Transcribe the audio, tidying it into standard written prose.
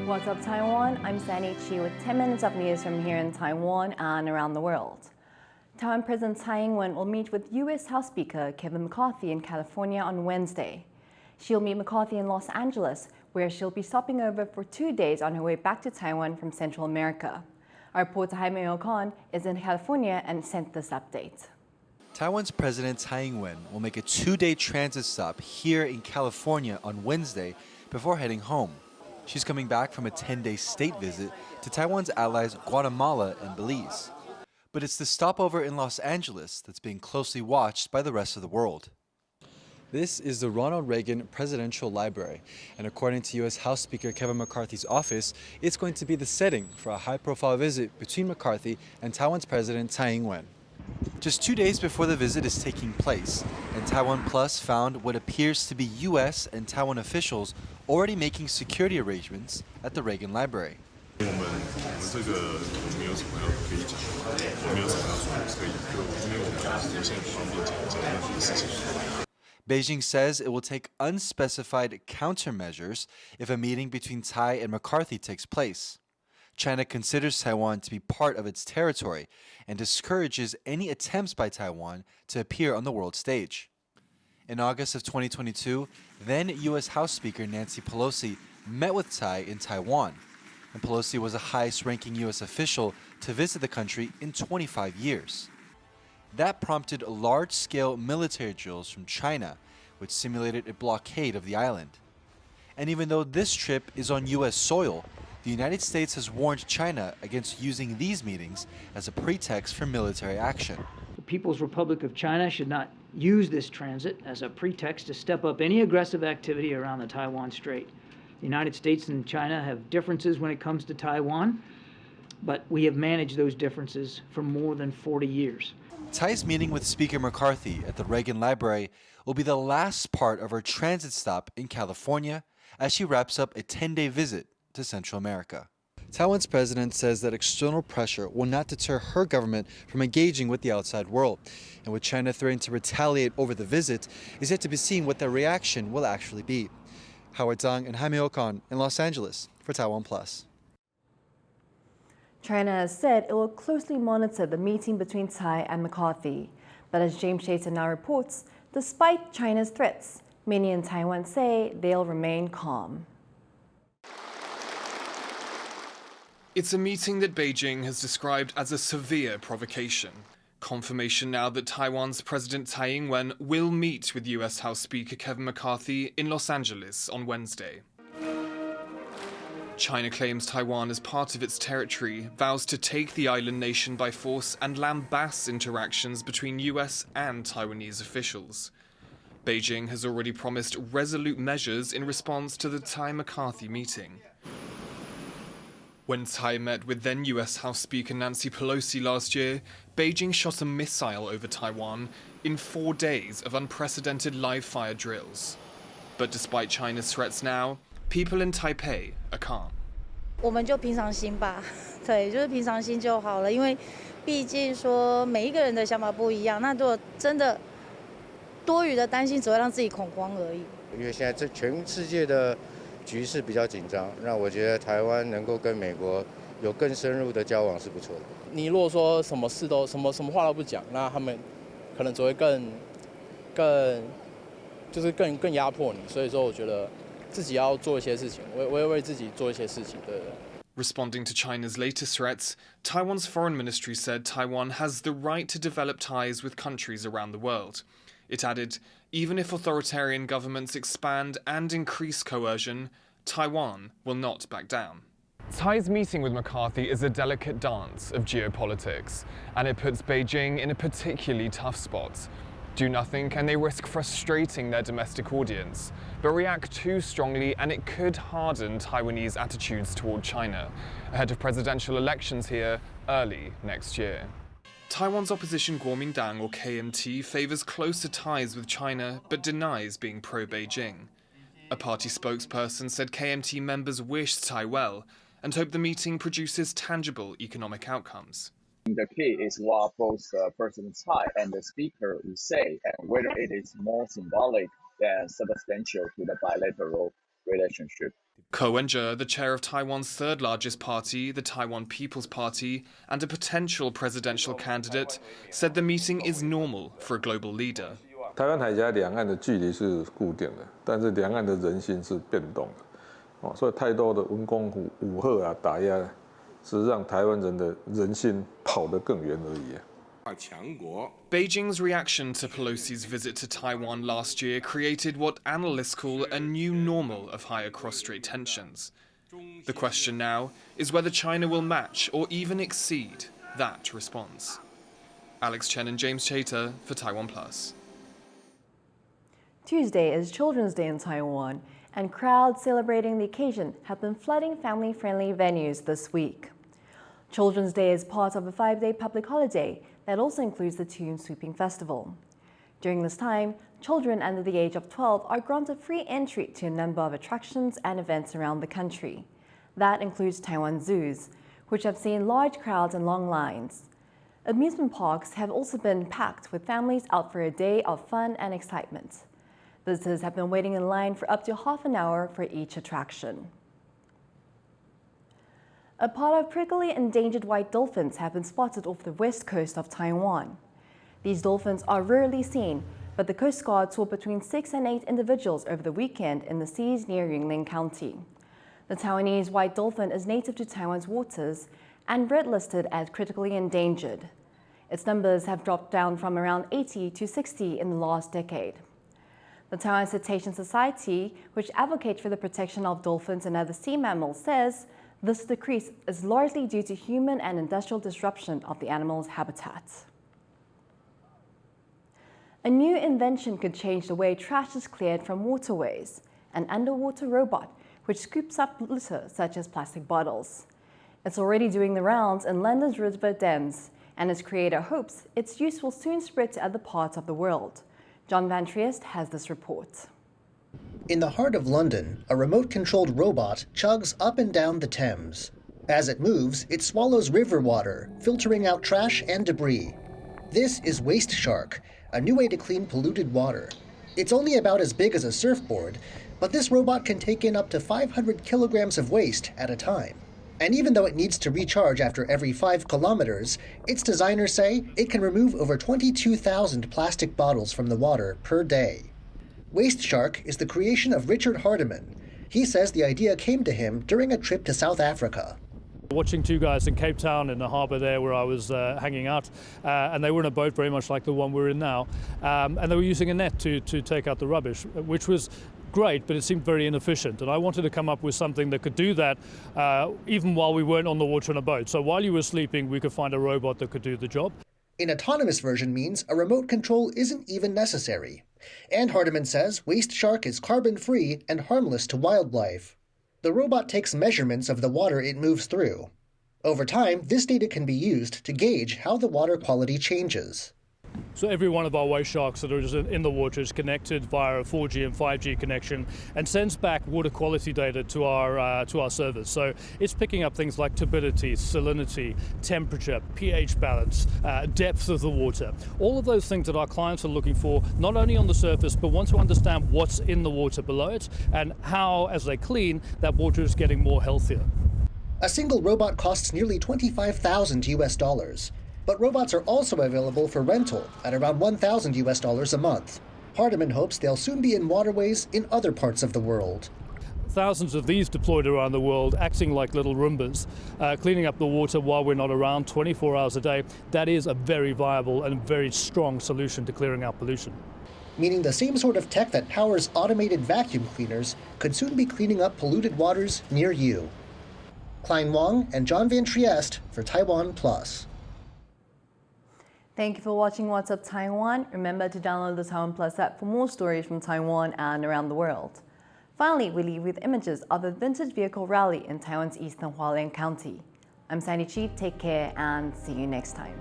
What's up, Taiwan? I'm Sandy Chi with 10 minutes of news from here in Taiwan and around the world. Taiwan President Tsai Ing-wen will meet with U.S. House Speaker Kevin McCarthy in California on Wednesday. She'll meet McCarthy in Los Angeles, where she'll be stopping over for 2 days on her way back to Taiwan from Central America. Our reporter Jaime Ocon is in California and sent this update. Taiwan's President Tsai Ing-wen will make a 2-day transit stop here in California on Wednesday before heading home. She's coming back from a 10-day state visit to Taiwan's allies Guatemala and Belize. But it's the stopover in Los Angeles that's being closely watched by the rest of the world. This is the Ronald Reagan Presidential Library, and according to U.S. House Speaker Kevin McCarthy's office, it's going to be the setting for a high-profile visit between McCarthy and Taiwan's President Tsai Ing-wen. Just 2 days before the visit is taking place, and TaiwanPlus found what appears to be U.S. and Taiwan officials already making security arrangements at the Reagan Library. Beijing says it will take unspecified countermeasures if a meeting between Tsai and McCarthy takes place. China considers Taiwan to be part of its territory and discourages any attempts by Taiwan to appear on the world stage. In August of 2022, then U.S. House Speaker Nancy Pelosi met with Tsai in Taiwan, and Pelosi was the highest-ranking U.S. official to visit the country in 25 years. That prompted large-scale military drills from China, which simulated a blockade of the island. And even though this trip is on U.S. soil, the United States has warned China against using these meetings as a pretext for military action. The People's Republic of China should not use this transit as a pretext to step up any aggressive activity around the Taiwan Strait. The United States and China have differences when it comes to Taiwan, but we have managed those differences for more than 40 years. Tsai's meeting with Speaker McCarthy at the Reagan Library will be the last part of her transit stop in California as she wraps up a 10-day visit to Central America. Taiwan's president says that external pressure will not deter her government from engaging with the outside world. And with China threatening to retaliate over the visit, it's yet to be seen what their reaction will actually be. Howard Zhang and Jaime Ocon in Los Angeles for TaiwanPlus. China has said it will closely monitor the meeting between Tsai and McCarthy. But as James Shaton now reports, despite China's threats, many in Taiwan say they'll remain calm. It's a meeting that Beijing has described as a severe provocation. Confirmation now that Taiwan's President Tsai Ing-wen will meet with US House Speaker Kevin McCarthy in Los Angeles on Wednesday. China claims Taiwan as part of its territory, vows to take the island nation by force, and lambasts interactions between US and Taiwanese officials. Beijing has already promised resolute measures in response to the Tsai-McCarthy meeting. When Tsai met with then US House Speaker Nancy Pelosi last year, Beijing shot a missile over Taiwan in 4 days of unprecedented live-fire drills. But despite China's threats now, people in Taipei are calm. 我们就平常心吧，对，就是平常心就好了。因为毕竟说每一个人的想法不一样，那如果真的多余的担心，只会让自己恐慌而已。因为现在这全世界的局势比较紧张，那我觉得台湾能够跟美国有更深入的交往是不错的。你如果说什么事都什么话都不讲，那他们可能只会更压迫你。所以说，我觉得自己要做一些事情，我也为自己做一些事情。对。Responding to China's latest threats, Taiwan's foreign ministry said Taiwan has the right to develop ties with countries around the world. It added, even if authoritarian governments expand and increase coercion, Taiwan will not back down. Tsai's meeting with McCarthy is a delicate dance of geopolitics, and it puts Beijing in a particularly tough spot. Do nothing and they risk frustrating their domestic audience, but react too strongly and it could harden Taiwanese attitudes toward China, ahead of presidential elections here early next year. Taiwan's opposition Kuomintang, or KMT, favours closer ties with China but denies being pro-Beijing. A party spokesperson said KMT members wish Tsai well and hope the meeting produces tangible economic outcomes. The key is what both President Tsai and the Speaker would say, and whether it is more symbolic than substantial to the bilateral relationship. Ko Wen-je, the chair of Taiwan's third largest party, the Taiwan People's Party, and a potential presidential candidate, said the meeting is normal for a global leader. 台湾海峡两岸的距离是固定的，但是两岸的人心是变动的，所以太多的文攻武吓啊、打压，是让台湾人的人心跑得更远而已。 Beijing's reaction to Pelosi's visit to Taiwan last year created what analysts call a new normal of higher cross-strait tensions. The question now is whether China will match or even exceed that response. Alex Chen and James Chater for TaiwanPlus. Tuesday is Children's Day in Taiwan, and crowds celebrating the occasion have been flooding family-friendly venues this week. Children's Day is part of a 5-day public holiday that also includes the Tune Sweeping Festival. During this time, children under the age of 12 are granted free entry to a number of attractions and events around the country. That includes Taiwan zoos, which have seen large crowds and long lines. Amusement parks have also been packed with families out for a day of fun and excitement. Visitors have been waiting in line for up to half an hour for each attraction. A pod of prickly endangered white dolphins have been spotted off the west coast of Taiwan. These dolphins are rarely seen, but the Coast Guard saw between 6 and 8 individuals over the weekend in the seas near Yunlin County. The Taiwanese white dolphin is native to Taiwan's waters and red-listed as critically endangered. Its numbers have dropped down from around 80 to 60 in the last decade. The Taiwan Cetacean Society, which advocates for the protection of dolphins and other sea mammals, says this decrease is largely due to human and industrial disruption of the animal's habitat. A new invention could change the way trash is cleared from waterways, an underwater robot which scoops up litter such as plastic bottles. It's already doing the rounds in London's River Thames, and its creator hopes its use will soon spread to other parts of the world. John Van Triest has this report. In the heart of London, a remote-controlled robot chugs up and down the Thames. As it moves, it swallows river water, filtering out trash and debris. This is Waste Shark, a new way to clean polluted water. It's only about as big as a surfboard, but this robot can take in up to 500 kilograms of waste at a time. And even though it needs to recharge after every 5 kilometers, its designers say it can remove over 22,000 plastic bottles from the water per day. Waste Shark is the creation of Richard Hardiman. He says the idea came to him during a trip to South Africa. Watching two guys in Cape Town in the harbour there where I was hanging out, and they were in a boat very much like the one we're in now, and they were using a net to take out the rubbish, which was great, but it seemed very inefficient. And I wanted to come up with something that could do that even while we weren't on the water in a boat. So while you were sleeping, we could find a robot that could do the job. An autonomous version means a remote control isn't even necessary. And Hardiman says Waste Shark is carbon-free and harmless to wildlife. The robot takes measurements of the water it moves through. Over time, this data can be used to gauge how the water quality changes. So every one of our waste sharks that are in the water is connected via a 4G and 5G connection and sends back water quality data to our servers. So it's picking up things like turbidity, salinity, temperature, pH balance, depth of the water. All of those things that our clients are looking for, not only on the surface, but want to understand what's in the water below it and how, as they clean, that water is getting more healthier. A single robot costs nearly $25,000 US. But robots are also available for rental at around $1,000 US a month. Hardiman hopes they'll soon be in waterways in other parts of the world. Thousands of these deployed around the world, acting like little Roombas, cleaning up the water while we're not around 24 hours a day. That is a very viable and very strong solution to clearing out pollution. Meaning the same sort of tech that powers automated vacuum cleaners could soon be cleaning up polluted waters near you. Klein Wang and John Van Triest for TaiwanPlus. Thank you for watching What's Up Taiwan. Remember to download the TaiwanPlus app for more stories from Taiwan and around the world. Finally, we leave with images of a vintage vehicle rally in Taiwan's eastern Hualien County. I'm Sandy Chi, take care and see you next time.